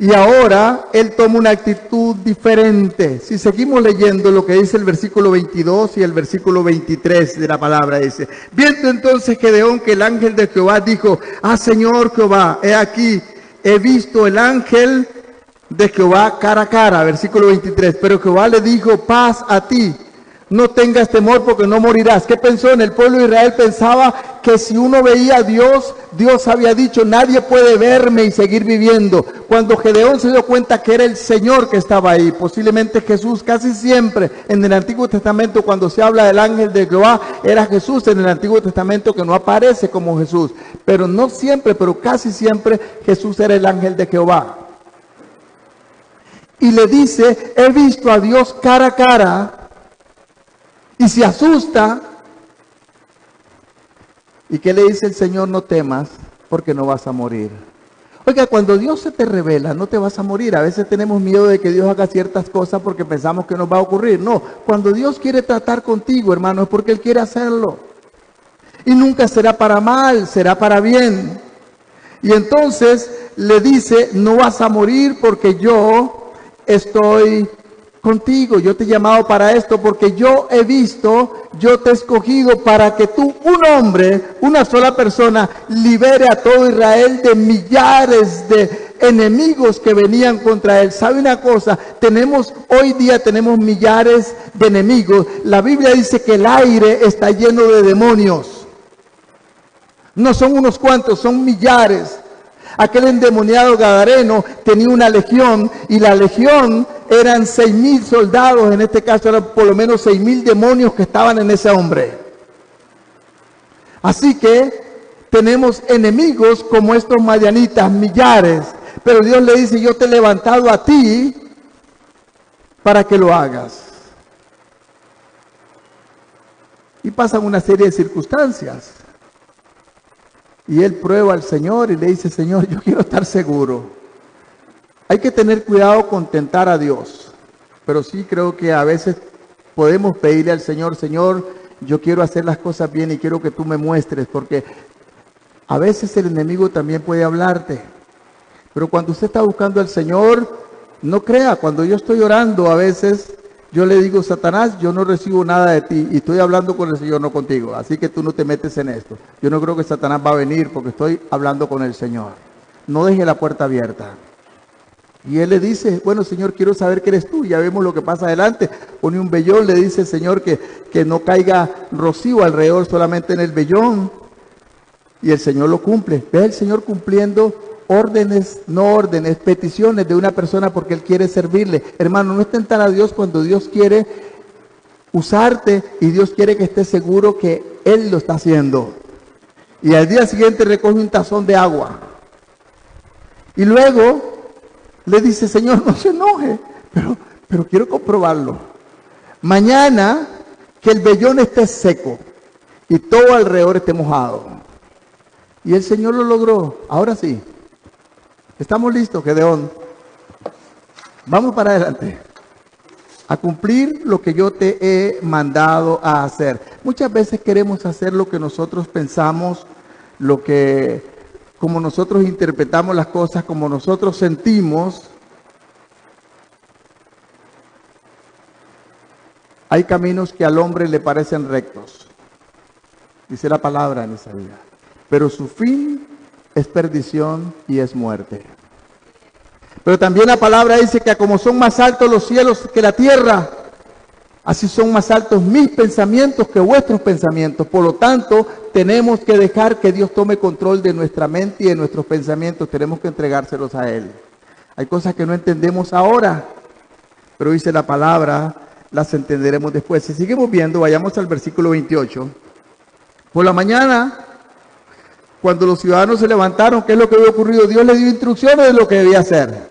Y ahora él toma una actitud diferente. Si seguimos leyendo lo que dice el versículo 22 y el versículo 23 de la palabra, dice: viendo entonces Gedeón que el ángel de Jehová dijo: ah, Señor Jehová, he aquí, he visto el ángel de Jehová cara a cara. Versículo 23, pero Jehová le dijo: paz a ti, no tengas temor porque no morirás. ¿Qué pensó? En el pueblo de Israel pensaba que si uno veía a Dios, Dios había dicho: nadie puede verme y seguir viviendo. Cuando Gedeón se dio cuenta que era el Señor que estaba ahí, posiblemente Jesús, casi siempre en el Antiguo Testamento cuando se habla del ángel de Jehová, era Jesús en el Antiguo Testamento, que no aparece como Jesús, pero no siempre, pero casi siempre Jesús era el ángel de Jehová. Y le dice: he visto a Dios cara a cara. Y se asusta. ¿Y qué le dice el Señor? No temas, porque no vas a morir. Oiga, cuando Dios se te revela, no te vas a morir. A veces tenemos miedo de que Dios haga ciertas cosas porque pensamos que nos va a ocurrir. No, cuando Dios quiere tratar contigo, hermano, es porque Él quiere hacerlo. Y nunca será para mal, será para bien. Y entonces le dice: no vas a morir porque yo estoy contigo, yo te he llamado para esto, porque yo he visto, yo te he escogido para que tú, un hombre, una sola persona, libere a todo Israel de millares de enemigos que venían contra él. ¿Sabe una cosa? Hoy día tenemos millares de enemigos. La Biblia dice que el aire está lleno de demonios. No son unos cuantos, son millares. Aquel endemoniado gadareno tenía una legión, y la legión eran 6,000 soldados. En este caso eran por lo menos 6,000 demonios que estaban en ese hombre. Así que tenemos enemigos como estos madianitas, millares. Pero Dios le dice: yo te he levantado a ti para que lo hagas. Y pasan una serie de circunstancias. Y él prueba al Señor y le dice: Señor, yo quiero estar seguro. Hay que tener cuidado con tentar a Dios. Pero sí creo que a veces podemos pedirle al Señor: Señor, yo quiero hacer las cosas bien y quiero que tú me muestres. Porque a veces el enemigo también puede hablarte. Pero cuando usted está buscando al Señor, no crea. Cuando yo estoy orando, a veces yo le digo: Satanás, yo no recibo nada de ti y estoy hablando con el Señor, no contigo. Así que tú no te metes en esto. Yo no creo que Satanás va a venir porque estoy hablando con el Señor. No deje la puerta abierta. Y él le dice: bueno, Señor, quiero saber que eres tú. Ya vemos lo que pasa adelante. Pone un vellón, le dice el Señor que no caiga rocío alrededor, solamente en el vellón. Y el Señor lo cumple. Ve el Señor cumpliendo órdenes, no órdenes, peticiones de una persona porque Él quiere servirle. Hermano, no es tentar a Dios cuando Dios quiere usarte y Dios quiere que estés seguro que Él lo está haciendo. Y al día siguiente recoge un tazón de agua. Y luego le dice: Señor, no se enoje, pero quiero comprobarlo. Mañana que el vellón esté seco y todo alrededor esté mojado. Y el Señor lo logró. Ahora sí. ¿Estamos listos, Gedeón? Vamos para adelante. A cumplir lo que yo te he mandado a hacer. Muchas veces queremos hacer lo que nosotros pensamos, como nosotros interpretamos las cosas, como nosotros sentimos. Hay caminos que al hombre le parecen rectos, dice la palabra en esa vida, pero su fin es perdición y es muerte. Pero también la palabra dice que como son más altos los cielos que la tierra, así son más altos mis pensamientos que vuestros pensamientos. Por lo tanto, tenemos que dejar que Dios tome control de nuestra mente y de nuestros pensamientos. Tenemos que entregárselos a Él. Hay cosas que no entendemos ahora, pero dice la palabra, las entenderemos después. Si seguimos viendo, vayamos al versículo 28. Por la mañana, cuando los ciudadanos se levantaron, ¿qué es lo que había ocurrido? Dios les dio instrucciones de lo que debía hacer.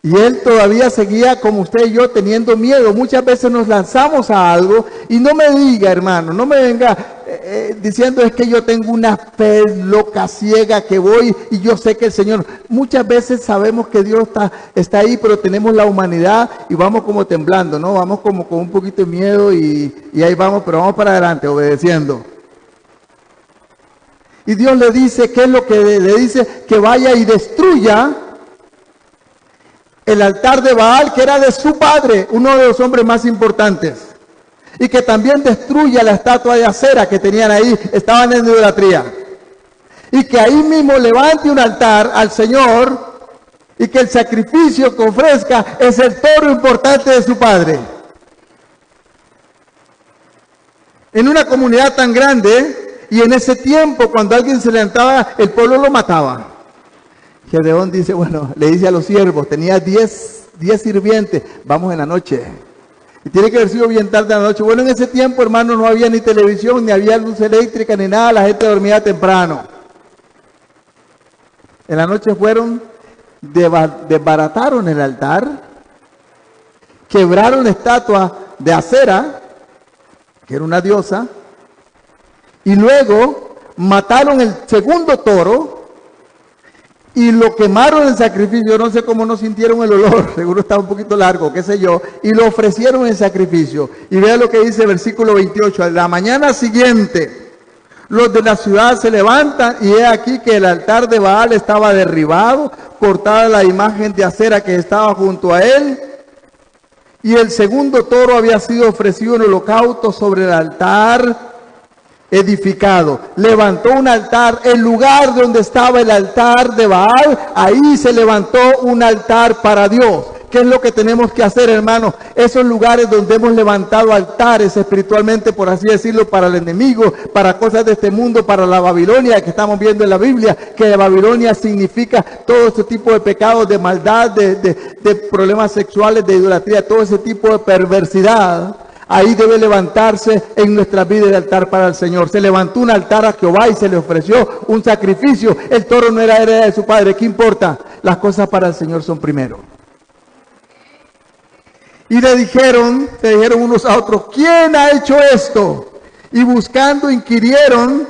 Y él todavía seguía como usted y yo teniendo miedo. Muchas veces nos lanzamos a algo y no me diga, hermano, no me venga diciendo es que yo tengo una fe loca, ciega, que voy y yo sé que el Señor. Muchas veces sabemos que Dios está ahí, pero tenemos la humanidad y vamos como temblando, ¿no? Vamos como con un poquito de miedo y ahí vamos, pero vamos para adelante, obedeciendo. Y Dios le dice, ¿qué es lo que le dice? Que vaya y destruya el altar de Baal, que era de su padre, uno de los hombres más importantes. Y que también destruya la estatua de acera que tenían ahí, estaban en idolatría. Y que ahí mismo levante un altar al Señor, y que el sacrificio que ofrezca es el toro importante de su padre. En una comunidad tan grande, y en ese tiempo cuando alguien se levantaba, el pueblo lo mataba. Gedeón dice, bueno, le dice a los siervos, tenía 10 sirvientes, vamos en la noche. Y tiene que haber sido bien tarde en la noche. Bueno, en ese tiempo, hermano, no había ni televisión, ni había luz eléctrica, ni nada, la gente dormía temprano. En la noche fueron, desbarataron el altar, quebraron la estatua de Acera, que era una diosa, y luego mataron el segundo toro y lo quemaron en sacrificio. No sé cómo no sintieron el olor, seguro estaba un poquito largo, qué sé yo, y lo ofrecieron en sacrificio. Y vea lo que dice el versículo 28, a la mañana siguiente los de la ciudad se levantan y he aquí que el altar de Baal estaba derribado, cortada la imagen de acera que estaba junto a él, y el segundo toro había sido ofrecido en holocausto sobre el altar edificado. Levantó un altar, el lugar donde estaba el altar de Baal, ahí se levantó un altar para Dios. ¿Qué es lo que tenemos que hacer, hermanos? Esos lugares donde hemos levantado altares espiritualmente, por así decirlo, para el enemigo, para cosas de este mundo, para la Babilonia que estamos viendo en la Biblia, que Babilonia significa todo ese tipo de pecados, de maldad, de problemas sexuales, de idolatría, todo ese tipo de perversidad. Ahí debe levantarse en nuestra vida el altar para el Señor. Se levantó un altar a Jehová y se le ofreció un sacrificio. El toro no era heredad de su padre. ¿Qué importa? Las cosas para el Señor son primero. Y le dijeron unos a otros, ¿quién ha hecho esto? Y buscando inquirieron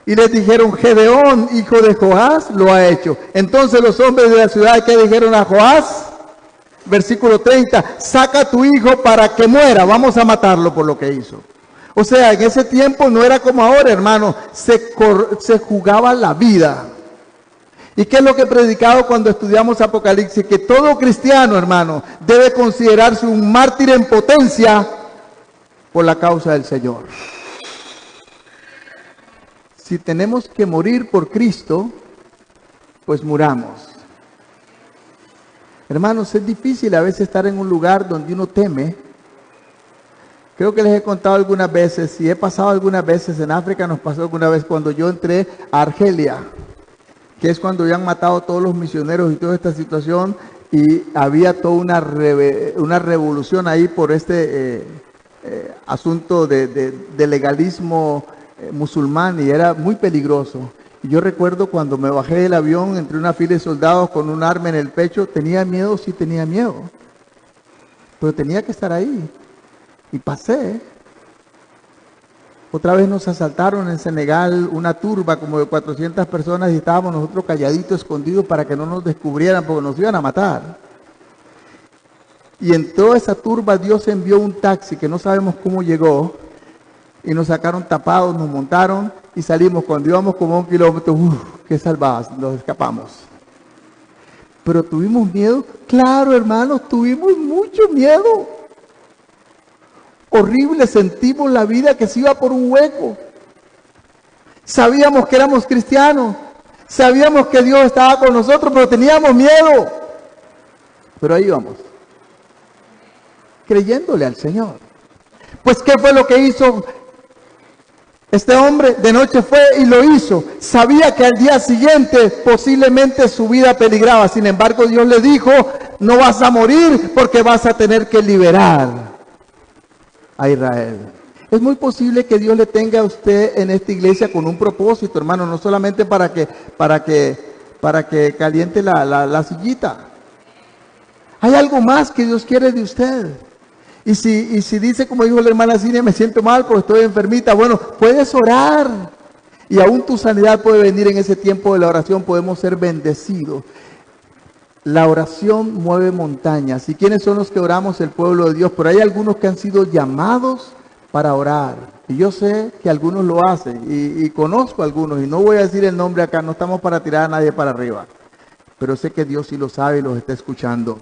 y les dijeron, Gedeón, hijo de Joás, lo ha hecho. Entonces los hombres de la ciudad, ¿qué dijeron a Joás? Versículo 30, saca a tu hijo para que muera, vamos a matarlo por lo que hizo. O sea, en ese tiempo no era como ahora, hermano, se jugaba la vida. ¿Y qué es lo que he predicado cuando estudiamos Apocalipsis? Que todo cristiano, hermano, debe considerarse un mártir en potencia por la causa del Señor. Si tenemos que morir por Cristo, pues muramos. Hermanos, es difícil a veces estar en un lugar donde uno teme. Creo que les he contado algunas veces, y he pasado algunas veces en África, nos pasó alguna vez cuando yo entré a Argelia, que es cuando ya han matado todos los misioneros y toda esta situación, y había toda una revolución ahí por este asunto de legalismo musulmán, y era muy peligroso. Y yo recuerdo cuando me bajé del avión, entre una fila de soldados con un arma en el pecho, tenía miedo, sí tenía miedo, pero tenía que estar ahí, y pasé. Otra vez nos asaltaron en Senegal una turba como de 400 personas y estábamos nosotros calladitos, escondidos para que no nos descubrieran porque nos iban a matar. Y en toda esa turba Dios envió un taxi que no sabemos cómo llegó y nos sacaron tapados, nos montaron y salimos. Cuando íbamos como 1 kilómetro, qué salvadas, nos escapamos. Pero tuvimos miedo, claro, hermanos, tuvimos mucho miedo. Horrible, sentimos la vida que se iba por un hueco. Sabíamos que éramos cristianos, sabíamos que Dios estaba con nosotros, pero teníamos miedo. Pero ahí íbamos, creyéndole al Señor. Pues ¿qué fue lo que hizo este hombre? De noche fue y lo hizo. Sabía que al día siguiente posiblemente su vida peligraba. Sin embargo, Dios le dijo, no vas a morir porque vas a tener que liberar a Israel. Es muy posible que Dios le tenga a usted en esta iglesia con un propósito, hermano, no solamente para que caliente la sillita. Hay algo más que Dios quiere de usted. Y si dice, como dijo la hermana Cinia, me siento mal porque estoy enfermita, bueno, puedes orar. Y aún tu sanidad puede venir en ese tiempo de la oración, podemos ser bendecidos. La oración mueve montañas. ¿Y quiénes son los que oramos? El pueblo de Dios. Pero hay algunos que han sido llamados para orar. Y yo sé que algunos lo hacen y conozco a algunos y no voy a decir el nombre acá, no estamos para tirar a nadie para arriba. Pero sé que Dios sí lo sabe y los está escuchando.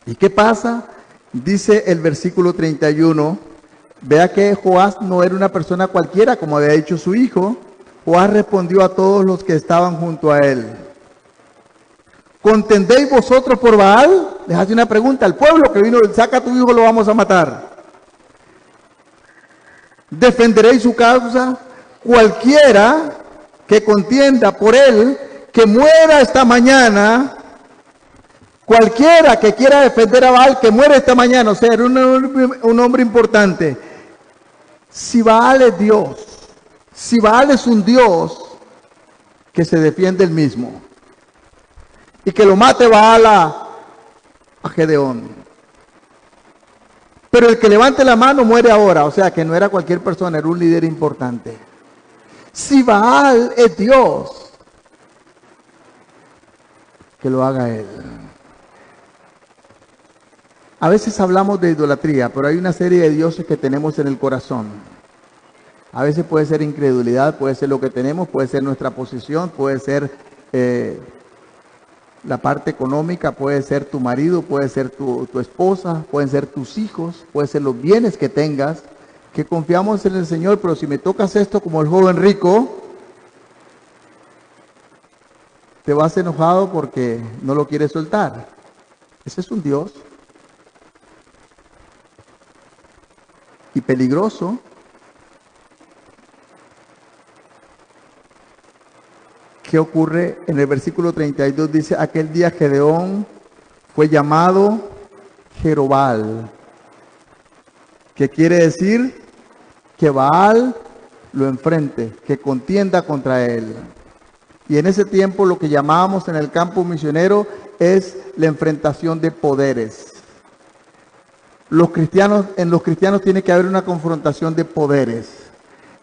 ¿Y qué pasa? Dice el versículo 31, vea que Joás no era una persona cualquiera, como había dicho su hijo. Joás respondió a todos los que estaban junto a él: ¿contendéis vosotros por Baal? Les hace una pregunta al pueblo que vino: saca a tu hijo, lo vamos a matar. ¿Defenderéis su causa? Cualquiera que contienda por él, que muera esta mañana. Cualquiera que quiera defender a Baal, que muera esta mañana. O sea, era un hombre importante. Si Baal es Dios, si Baal es un Dios, que se defiende él mismo. Y que lo mate Baal a Gedeón. Pero el que levante la mano muere ahora. O sea, que no era cualquier persona, era un líder importante. Si Baal es Dios, que lo haga él. A veces hablamos de idolatría, pero hay una serie de dioses que tenemos en el corazón. A veces puede ser incredulidad, puede ser lo que tenemos, puede ser nuestra posición, puede ser la parte económica, puede ser tu marido, puede ser tu esposa, pueden ser tus hijos, puede ser los bienes que tengas, que confiamos en el Señor. Pero si me tocas esto como el joven rico, te vas enojado porque no lo quieres soltar. Ese es un Dios. Y peligroso. ¿Qué ocurre? En el versículo 32 dice: aquel día Gedeón fue llamado Jerobal, que quiere decir que Baal lo enfrente, que contienda contra él. Y en ese tiempo lo que llamábamos en el campo misionero es la enfrentación de poderes. En los cristianos tiene que haber una confrontación de poderes.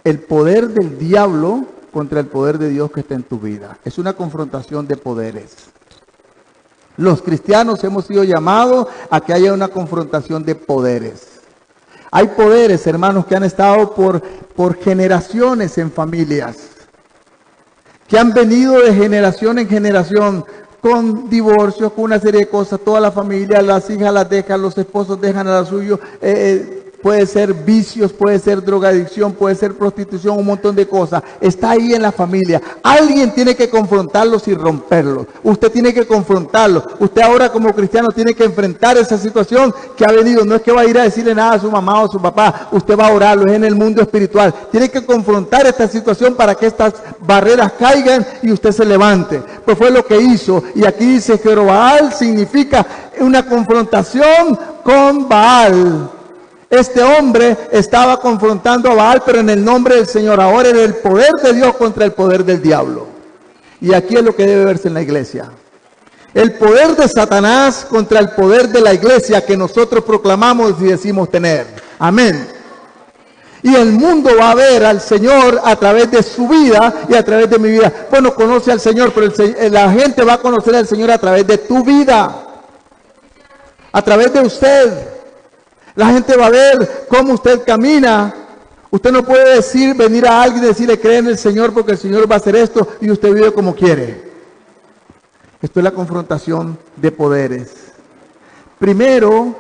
El poder del diablo contra el poder de Dios que está en tu vida. Es una confrontación de poderes. Los cristianos hemos sido llamados a que haya una confrontación de poderes. Hay poderes, hermanos, que han estado por generaciones en familias, que han venido de generación en generación, con divorcios, con una serie de cosas. Toda la familia, las hijas las dejan, los esposos dejan a la suyo. Puede ser vicios, puede ser drogadicción, puede ser prostitución, un montón de cosas. Está ahí en la familia. Alguien tiene que confrontarlos y romperlos. Usted tiene que confrontarlos. Usted ahora como cristiano tiene que enfrentar esa situación que ha venido. No es que va a ir a decirle nada a su mamá o a su papá. Usted va a orarlo, es en el mundo espiritual. Tiene que confrontar esta situación para que estas barreras caigan y usted se levante. Pues fue lo que hizo. Y aquí dice que Baal significa una confrontación con Baal. Este hombre estaba confrontando a Baal, pero en el nombre del Señor. Ahora era el poder de Dios contra el poder del diablo. Y aquí es lo que debe verse en la iglesia. El poder de Satanás contra el poder de la iglesia que nosotros proclamamos y decimos tener. Amén. Y el mundo va a ver al Señor a través de su vida y a través de mi vida. Bueno, conoce al Señor, pero la gente va a conocer al Señor a través de tu vida. A través de usted. La gente va a ver cómo usted camina. Usted no puede venir a alguien y decirle: cree en el Señor porque el Señor va a hacer esto, y usted vive como quiere. Esto es la confrontación de poderes. Primero,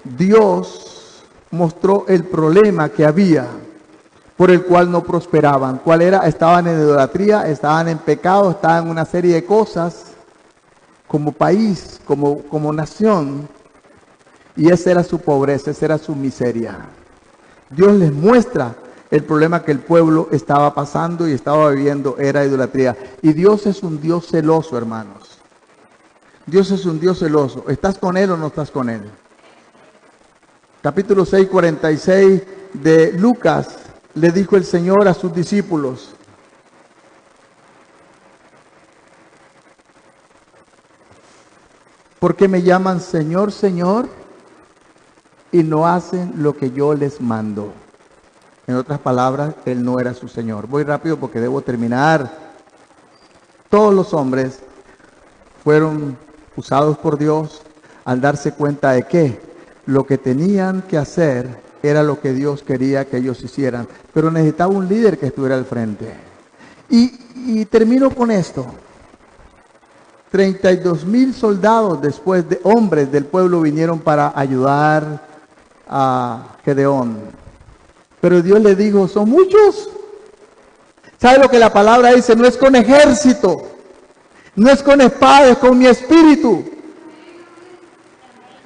Dios mostró el problema que había por el cual no prosperaban. ¿Cuál era? Estaban en idolatría, estaban en pecado, estaban en una serie de cosas como país, como nación. Y esa era su pobreza, esa era su miseria. Dios les muestra el problema que el pueblo estaba pasando y estaba viviendo, era idolatría. Y Dios es un Dios celoso, hermanos. Dios es un Dios celoso. ¿Estás con Él o no estás con Él? Capítulo 6, 46 de Lucas, le dijo el Señor a sus discípulos: ¿por qué me llaman Señor, Señor, y no hacen lo que yo les mando? En otras palabras, Él no era su Señor. Voy rápido porque debo terminar. Todos los hombres fueron usados por Dios al darse cuenta de que lo que tenían que hacer era lo que Dios quería que ellos hicieran. Pero necesitaba un líder que estuviera al frente. Y termino con esto. 32,000 soldados después de hombres del pueblo vinieron para ayudar a Gedeón. Pero Dios le dijo, son muchos. ¿Sabe lo que la palabra dice? No es con ejército, no es con espada, es con mi espíritu.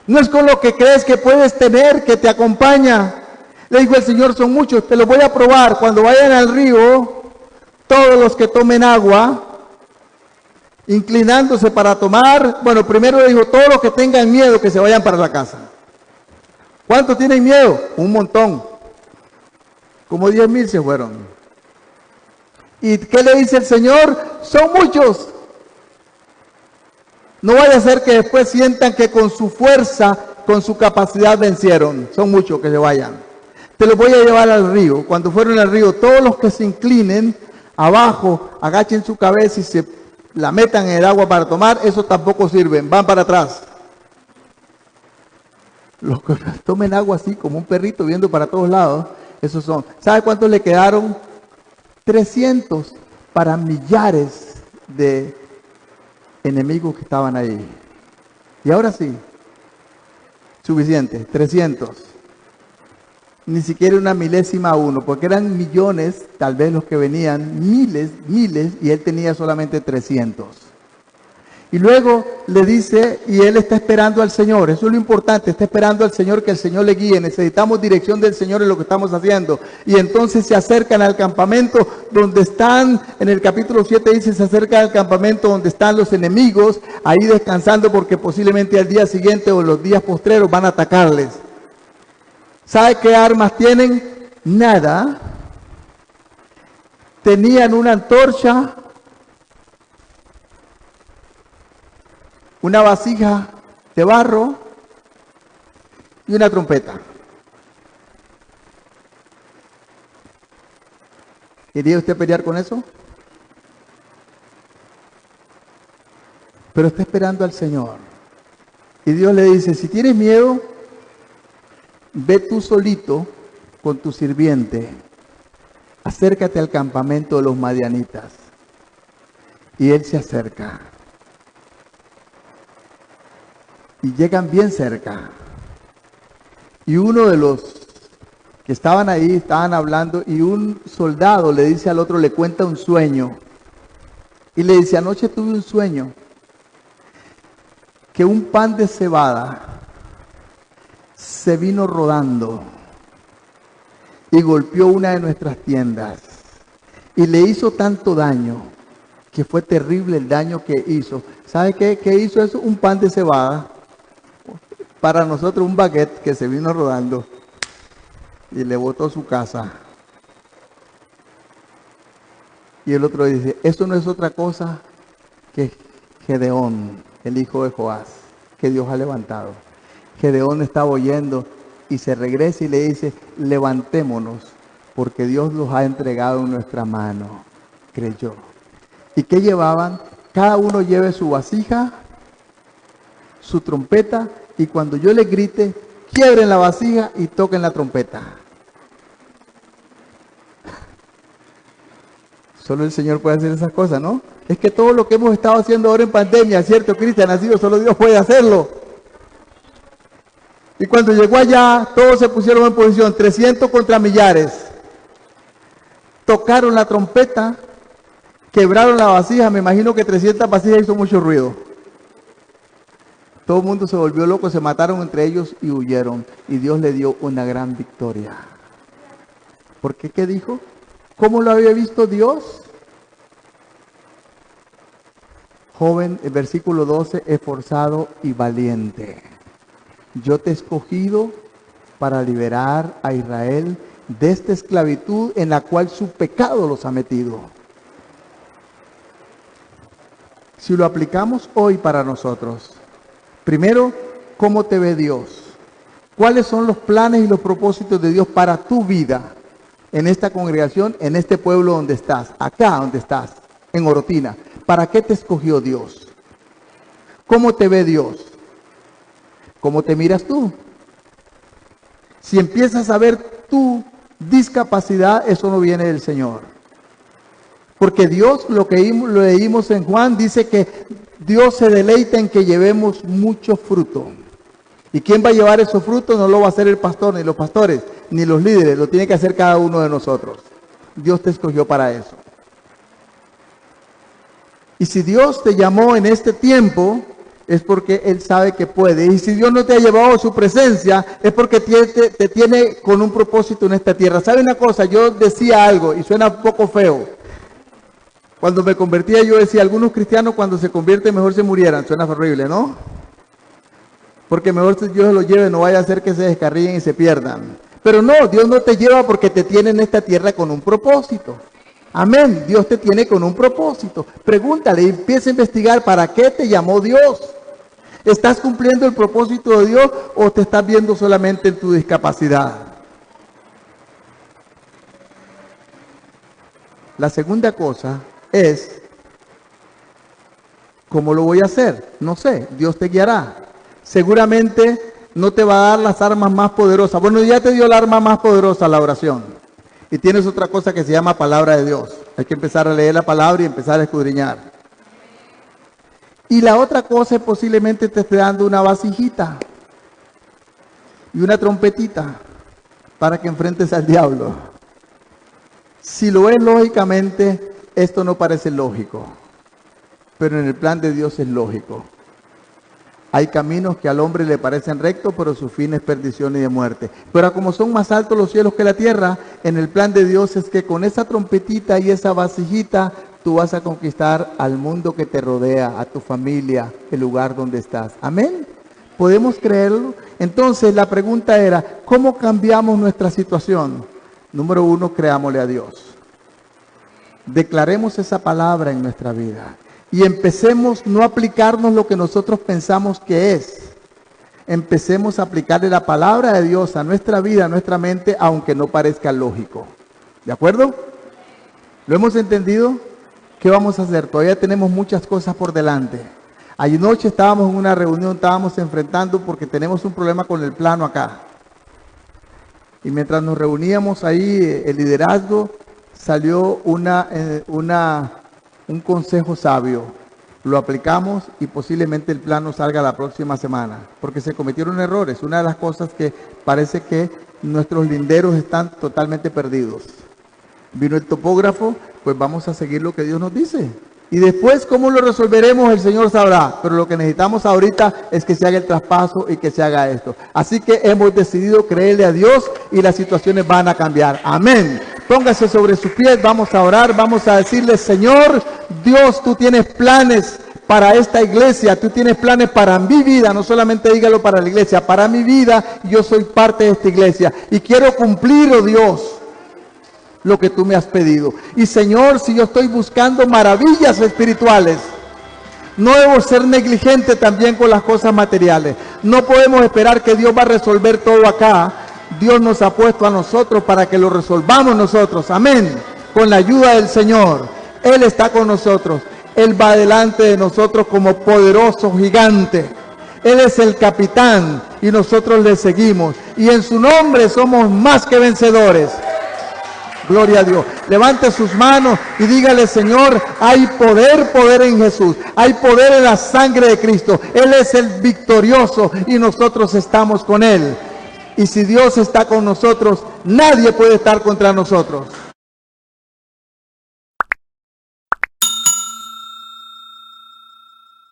No es con lo que crees que puedes tener, que te acompaña. Le dijo el Señor, son muchos, te los voy a probar. Cuando vayan al río, todos los que tomen agua, inclinándose para tomar, bueno, primero le dijo, todos los que tengan miedo, que se vayan para la casa. ¿Cuántos tienen miedo? Un montón. Como 10,000 se fueron. ¿Y qué le dice el Señor? Son muchos. No vaya a ser que después sientan que con su fuerza, con su capacidad vencieron. Son muchos, que se vayan. Te los voy a llevar al río. Cuando fueron al río, todos los que se inclinen abajo, agachen su cabeza y se la metan en el agua para tomar, esos tampoco sirven, van para atrás. Los que tomen agua así, como un perrito viendo para todos lados, esos son. ¿Sabe cuántos le quedaron? 300 para millares de enemigos que estaban ahí. Y ahora sí, suficiente, 300. Ni siquiera una milésima uno, porque eran millones, tal vez los que venían, miles, y él tenía solamente 300. Y luego le dice, y él está esperando al Señor, eso es lo importante, está esperando al Señor, que el Señor le guíe, necesitamos dirección del Señor en lo que estamos haciendo. Y entonces se acercan al campamento donde están, en el capítulo 7 dice, se acercan al campamento donde están los enemigos, ahí descansando porque posiblemente al día siguiente o los días postreros van a atacarles. ¿Sabe qué armas tienen? Nada. Tenían una antorcha, una vasija de barro y una trompeta. ¿Quería usted pelear con eso? Pero está esperando al Señor. Y Dios le dice, si tienes miedo, ve tú solito con tu sirviente, acércate al campamento de los madianitas. Y él se acerca. Y llegan bien cerca. Y uno de los que estaban ahí, estaban hablando, y un soldado le dice al otro, le cuenta un sueño. Y le dice, anoche tuve un sueño, que un pan de cebada se vino rodando y golpeó una de nuestras tiendas. Y le hizo tanto daño, que fue terrible el daño que hizo. ¿Sabe qué hizo eso? Un pan de cebada. Para nosotros un baguette que se vino rodando y le botó su casa. Y el otro dice, esto no es otra cosa que Gedeón, el hijo de Joás, que Dios ha levantado. Gedeón estaba oyendo y se regresa y le dice, levantémonos, porque Dios los ha entregado en nuestra mano. Creyó. ¿Y qué llevaban? Cada uno lleve su vasija, su trompeta, y cuando yo les grite, quiebren la vasija y toquen la trompeta. Solo el Señor puede hacer esas cosas, ¿no? Es que todo lo que hemos estado haciendo ahora en pandemia, ¿cierto, Cristian? Ha sido solo Dios puede hacerlo. Y cuando llegó allá, todos se pusieron en posición, 300 contra millares. Tocaron la trompeta, quebraron la vasija, me imagino que 300 vasijas hizo mucho ruido. Todo el mundo se volvió loco, se mataron entre ellos y huyeron. Y Dios le dio una gran victoria. ¿Por qué? ¿Qué dijo? ¿Cómo lo había visto Dios? Joven, el versículo 12, esforzado y valiente. Yo te he escogido para liberar a Israel de esta esclavitud en la cual su pecado los ha metido. Si lo aplicamos hoy para nosotros, primero, ¿cómo te ve Dios? ¿Cuáles son los planes y los propósitos de Dios para tu vida en esta congregación, en este pueblo donde estás, acá donde estás, en Orotina? ¿Para qué te escogió Dios? ¿Cómo te ve Dios? ¿Cómo te miras tú? Si empiezas a ver tu discapacidad, eso no viene del Señor. Porque Dios, lo que leímos en Juan, dice que Dios se deleita en que llevemos mucho fruto. ¿Y quién va a llevar esos frutos? No lo va a hacer el pastor, ni los pastores, ni los líderes. Lo tiene que hacer cada uno de nosotros. Dios te escogió para eso. Y si Dios te llamó en este tiempo, es porque Él sabe que puede. Y si Dios no te ha llevado a su presencia, es porque te tiene con un propósito en esta tierra. ¿Sabe una cosa? Yo decía algo y suena un poco feo. Cuando me convertía yo decía, algunos cristianos cuando se convierten mejor se murieran. Suena horrible, ¿no? Porque mejor Dios se los lleve, no vaya a hacer que se descarríen y se pierdan. Pero no, Dios no te lleva porque te tiene en esta tierra con un propósito. Amén, Dios te tiene con un propósito. Pregúntale, empieza a investigar para qué te llamó Dios. ¿Estás cumpliendo el propósito de Dios o te estás viendo solamente en tu discapacidad? La segunda cosa es, ¿cómo lo voy a hacer? No sé, Dios te guiará. Seguramente no te va a dar las armas más poderosas. Bueno, ya te dio la arma más poderosa, la oración. Y tienes otra cosa que se llama palabra de Dios. Hay que empezar a leer la palabra y empezar a escudriñar. Y la otra cosa es posiblemente te esté dando una vasijita y una trompetita para que enfrentes al diablo. Si lo ves lógicamente, esto no parece lógico. Pero en el plan de Dios es lógico. Hay caminos que al hombre le parecen rectos, pero su fin es perdición y de muerte. Pero como son más altos los cielos que la tierra, en el plan de Dios es que con esa trompetita y esa vasijita, tú vas a conquistar al mundo que te rodea, a tu familia, el lugar donde estás. Amén. ¿Podemos creerlo? Entonces la pregunta era, ¿cómo cambiamos nuestra situación? Número 1, creámosle a Dios. Declaremos esa palabra en nuestra vida. Y empecemos no a aplicarnos lo que nosotros pensamos que es. Empecemos a aplicarle la palabra de Dios a nuestra vida, a nuestra mente, aunque no parezca lógico. ¿De acuerdo? ¿Lo hemos entendido? ¿Qué vamos a hacer? Todavía tenemos muchas cosas por delante. Anoche estábamos en una reunión, estábamos enfrentando porque tenemos un problema con el plano acá. Y mientras nos reuníamos ahí, el liderazgo, salió un consejo sabio. Lo aplicamos y posiblemente el plano salga la próxima semana, porque se cometieron errores. Una de las cosas que parece que nuestros linderos están totalmente perdidos. Vino el topógrafo, pues vamos a seguir lo que Dios nos dice. Y después, ¿cómo lo resolveremos? El Señor sabrá. Pero lo que necesitamos ahorita es que se haga el traspaso y que se haga esto. Así que hemos decidido creerle a Dios y las situaciones van a cambiar. Amén. Póngase sobre sus pies, vamos a orar, vamos a decirle, Señor, Dios, tú tienes planes para esta iglesia, tú tienes planes para mi vida, no solamente dígalo para la iglesia, para mi vida, yo soy parte de esta iglesia y quiero cumplir, oh Dios, lo que tú me has pedido. Y Señor, si yo estoy buscando maravillas espirituales, no debo ser negligente también con las cosas materiales. No podemos esperar que Dios va a resolver todo acá. Dios nos ha puesto a nosotros para que lo resolvamos nosotros. Amén. Con la ayuda del Señor. Él está con nosotros. Él va delante de nosotros como poderoso gigante. Él es el capitán y nosotros le seguimos. Y en su nombre somos más que vencedores. Gloria a Dios. Levante sus manos y dígale, Señor, hay poder en Jesús. Hay poder en la sangre de Cristo. Él es el victorioso y nosotros estamos con Él. Y si Dios está con nosotros, nadie puede estar contra nosotros.